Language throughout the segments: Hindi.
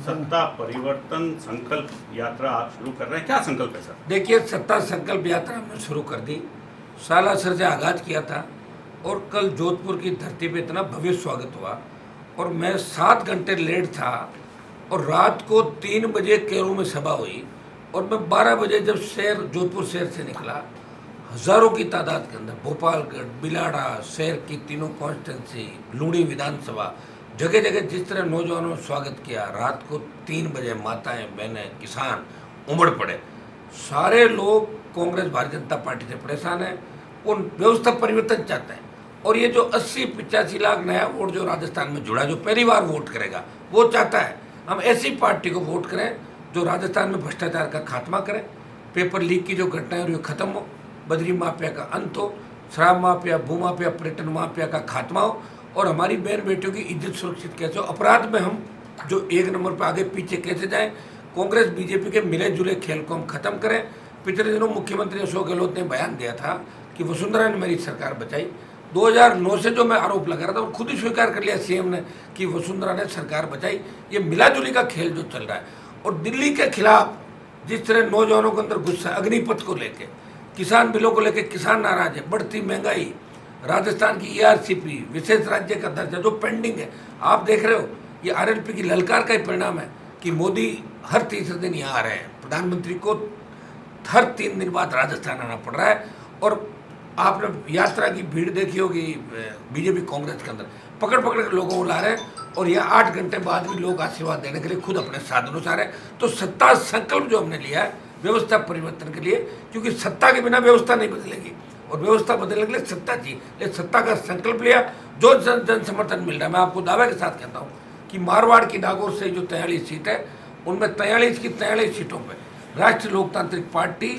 सत्ता परिवर्तन संकल्प यात्रा आप शुरू कर रहे हैं, क्या संकल्प है सर? देखिए, सत्ता संकल्प यात्रा हमने शुरू कर दी, सालासर से आगाज किया था और कल जोधपुर की धरती पे इतना भव्य स्वागत हुआ और मैं 7 घंटे लेट था और रात को 3 बजे कैरो में सभा हुई और मैं 12 बजे जब शहर जोधपुर शहर से निकला, हजारों की तादाद के अंदर भोपालगढ़, बिलाड़ा शहर की तीनों कॉन्स्टिट्यूंसी, लूणी विधानसभा, जगह जगह जिस तरह नौजवानों ने स्वागत किया, रात को 3 बजे माताएं बहनें किसान उमड़ पड़े। सारे लोग कांग्रेस भारतीय जनता पार्टी से परेशान है, उन व्यवस्था परिवर्तन चाहते हैं और ये जो 80-85 लाख नया वोट जो राजस्थान में जुड़ा, जो पहली बार वोट करेगा, वो चाहता है हम ऐसी पार्टी को वोट करें जो राजस्थान में भ्रष्टाचार का खात्मा करें, पेपर लीक की जो घटनाएं और खत्म हो, बदरी माफिया का अंत हो, शराब माफिया, भू माफिया, पर्यटन माफिया का खात्मा हो और हमारी बहन बेटियों की इज्जत सुरक्षित कैसे हो, अपराध में हम जो 1 नंबर पर आगे पीछे कैसे जाएं, कांग्रेस बीजेपी के मिले जुले खेल को हम खत्म करें। पिछले दिनों मुख्यमंत्री अशोक गहलोत ने बयान दिया था कि वसुंधरा ने मेरी सरकार बचाई। 2009 से जो मैं आरोप लगा रहा था वो खुद ही स्वीकार कर लिया सीएम ने कि वसुंधरा ने सरकार बचाई। ये मिलाजुली का खेल जो चल रहा है और दिल्ली के खिलाफ जिस तरह नौजवानों के अंदर गुस्सा, अग्निपथ को लेके, किसान बिलों को लेके किसान नाराज है, बढ़ती महंगाई, राजस्थान की ERCP विशेष राज्य का दर्जा जो पेंडिंग है, आप देख रहे हो ये RLP की ललकार का ही परिणाम है कि मोदी हर तीसरे दिन यहाँ आ रहे हैं, प्रधानमंत्री को हर 3 दिन बाद राजस्थान आना पड़ रहा है और आपने यात्रा की भीड़ देखी होगी बीजेपी कांग्रेस के अंदर, पकड़ पकड़ के लोगों को ला रहे हैं और यहाँ 8 घंटे बाद भी लोग आशीर्वाद देने के लिए खुद अपने साधनों से आ रहे हैं। तो सत्ता संकल्प जो हमने लिया है व्यवस्था परिवर्तन के लिए, क्योंकि सत्ता के बिना व्यवस्था नहीं बदलेगी और व्यवस्था बदलने के लिए सत्ता चाहिए। सत्ता का संकल्प लिया, जो जन समर्थन मिल रहा है, मैं आपको दावे के साथ कहता हूँ कि मारवाड़ की नागौर से जो 43 सीट है उनमें 43 की 43 सीटों पर राष्ट्रीय लोकतांत्रिक पार्टी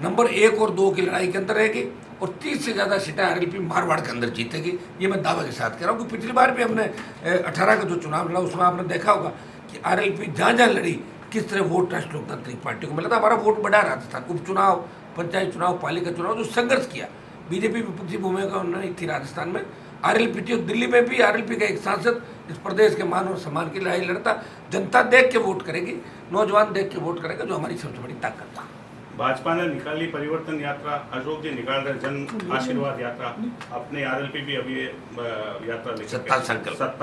नंबर 1 और 2 की लड़ाई के अंदर रहेगी और 30 से ज़्यादा सीटें RLP मारवाड़ के अंदर जीतेगी। ये मैं दावे के साथ कह रहा हूँ कि पिछली बार भी हमने 18 का जो चुनाव लड़ा उसमें आपने देखा होगा कि RLP जहाँ जहाँ लड़ी किस तरह वोट राष्ट्रीय लोकतांत्रिक पार्टी को मिला था। हमारा वोट बढ़ा राजस्थान, उपचुनाव, पंचायत चुनाव, पालिका चुनाव जो संघर्ष किया, बीजेपी विपक्षी भूमिका नहीं थी राजस्थान में, RLP थी। दिल्ली में भी RLP का एक सांसद इस प्रदेश के मान और सम्मान की लड़ाई लड़ता। जनता देख के वोट करेगी, नौजवान देख के वोट करेगा, जो हमारी सबसे बड़ी ताकत था। भाजपा ने निकाली परिवर्तन यात्रा, अशोक जी निकाल रहे जन आशीर्वाद यात्रा, अपने RLP भी अभी यात्रा सत्ता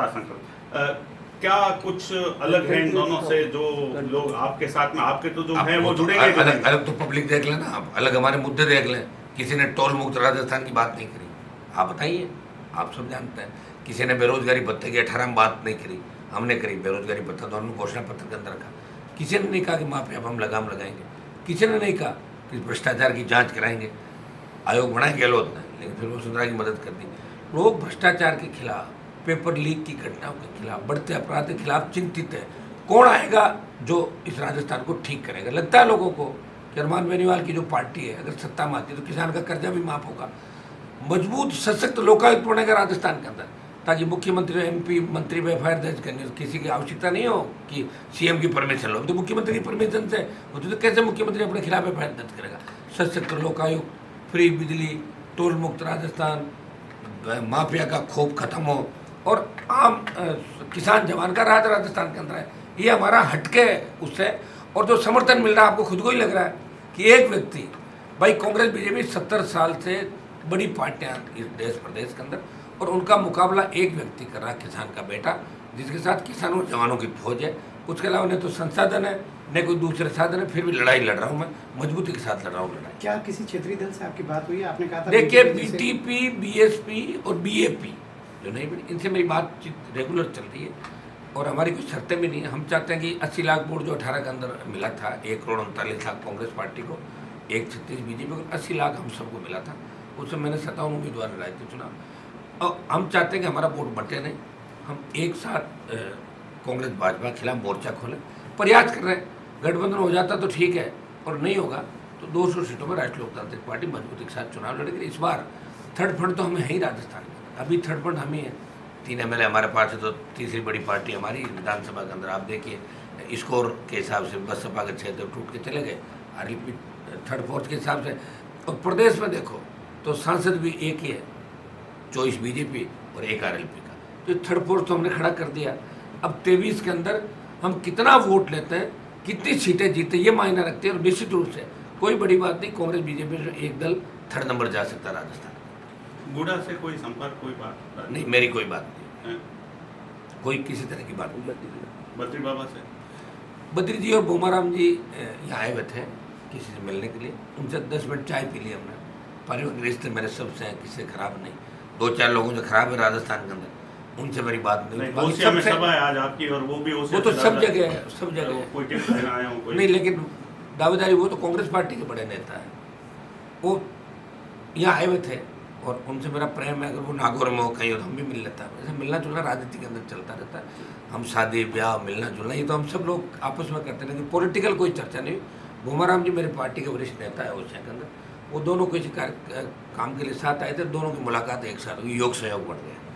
संकल्प। क्या कुछ अलग है इन दोनों से? जो लोग आपके साथ में आपके तो जो हैं वो जुड़ेंगे। अलग तो पब्लिक देख लेना, आप अलग हमारे मुद्दे देख लें। किसी ने टोल मुक्त राजस्थान की बात नहीं करी, आप बताइए, आप सब जानते हैं। किसी ने बेरोजगारी भत्ते की 18 में बात नहीं करी, हमने करी। बेरोजगारी भत्ता तो हमने घोषणा पत्र के अंदर रखा। किसी ने नहीं कहा कि माफिया हम लगाम लगाएंगे, किसी ने नहीं कहा कि भ्रष्टाचार की जांच कराएंगे। आयोग बनाए गहलोत ने, लेकिन फिर वसुंधरा की मदद कर दी। लोग भ्रष्टाचार के खिलाफ, पेपर लीक की घटनाओं के खिलाफ, बढ़ते अपराध के खिलाफ चिंतित है। कौन आएगा जो इस राजस्थान को ठीक करेगा? लगता है लोगों को कि अरमान बेनीवाल की जो पार्टी है अगर सत्ता में आती है तो किसान का कर्जा भी माफ होगा, मजबूत सशक्त लोकायुक्त बनेगा राजस्थान के अंदर, ताकि मुख्यमंत्री MP मंत्री में FIR दर्ज करने किसी की आवश्यकता नहीं हो कि CM की परमिशन लो। तो मुख्यमंत्री की परमिशन से होती तो कैसे मुख्यमंत्री अपने खिलाफ FIR दर्ज करेगा? सशक्त लोकायुक्त, फ्री बिजली, टोल मुक्त राजस्थान, माफिया का खौफ खत्म हो और आम किसान जवान का राज राजस्थान के अंदर है। ये हमारा हटके उससे, और जो समर्थन मिल रहा है आपको खुद को ही लग रहा है कि एक व्यक्ति, भाई कांग्रेस बीजेपी 70 साल से बड़ी पार्टियां इस देश प्रदेश के अंदर, और उनका मुकाबला एक व्यक्ति कर रहा है, किसान का बेटा, जिसके साथ किसानों जवानों की फौज है। उसके अलावा न तो संसाधन है न कोई दूसरे साधन है, फिर भी लड़ाई लड़ रहा हूँ, मैं मजबूती के साथ लड़ रहा हूँ लड़ाई। क्या किसी क्षेत्रीय दल से आपकी बात हुई है? आपने कहा था देखिए, BTP, BSP और BAP जो नहीं बनी, इनसे मेरी बातचीत रेगुलर चल रही है और हमारी कुछ शर्तें भी नहीं है। हम चाहते हैं कि 80 लाख वोट जो 18 के अंदर मिला था, 1 करोड़ 39 लाख कांग्रेस पार्टी को, 136 बीजेपी को, 80 लाख हम सबको मिला था। उसमें मैंने 57 उम्मीदवार लड़ाए थे चुनाव। और हम चाहते हैं कि हमारा वोट बटे नहीं, हम एक साथ कांग्रेस भाजपा के खिलाफ मोर्चा खोलें। प्रयास कर रहे हैं, गठबंधन हो जाता तो ठीक है और नहीं होगा तो 200 सीटों में राष्ट्रीय लोकतांत्रिक पार्टी मजबूती के साथ चुनाव लड़ेगी। इस बार थर्ड फंड तो हमें है ही राजस्थान में, अभी थर्ड फंड हम ही है। 3 MLA हमारे पास है, तो तीसरी बड़ी पार्टी हमारी विधानसभा के अंदर। आप देखिए स्कोर के हिसाब से बसपा के 6 टूट के चले गए, RLP 3rd 4th के हिसाब से। और प्रदेश में देखो तो सांसद भी एक ही है, 24 बीजेपी और 1 RLP का, तो 3rd 4th तो हमने खड़ा कर दिया। अब 23 के अंदर हम कितना वोट लेते हैं, कितनी सीटें जीते, ये मायने रखते हैं। और निश्चित रूप से कोई बड़ी बात नहीं, कांग्रेस बीजेपी से एक दल थर्ड नंबर जा सकता है राजस्थान। गुड़ा से कोई संपर्क, कोई बात नहीं, मेरी कोई बात नहीं, है? कोई किसी तरह की बात नहीं। बद्री बाबा से बद्री जी और बोमाराम जी यहाँ आए हुए थे किसी से मिलने के लिए, उनसे 10 मिनट चाय पी ली हमने। पारिवारिक रिश्ते मेरे सबसे हैं, किसी से खराब नहीं। 2-4 लोगों से खराब है राजस्थान के अंदर, उनसे मेरी बात नहीं। बाकी ओसिया में सबसे- सभा है आज आपकी, और वो भी वो ओसिया तो से सब ज्यादा- जगह है, सब जगह है। कोई टिप्स देना आया हूँ कोई नहीं, लेकिन दावेदारी वो तो कांग्रेस पार्टी के बड़े नेता है, वो यहाँ आए हुए थे और उनसे मेरा प्रेम है। अगर वो नागौर में हो कहीं और हम भी मिल लेता है। ऐसे मिलना जुलना राजनीति के अंदर चलता रहता है। हम शादी ब्याह मिलना जुलना ये तो हम सब लोग आपस में करते हैं, लेकिन पॉलिटिकल कोई चर्चा नहीं। भूमाराम जी मेरे पार्टी के वरिष्ठ नेता है ओसिया के अंदर, वो दोनों किसी काम के लिए साथ आए थे, दोनों की मुलाकात एक साथ हुई, योग सहयोग बढ़ गया।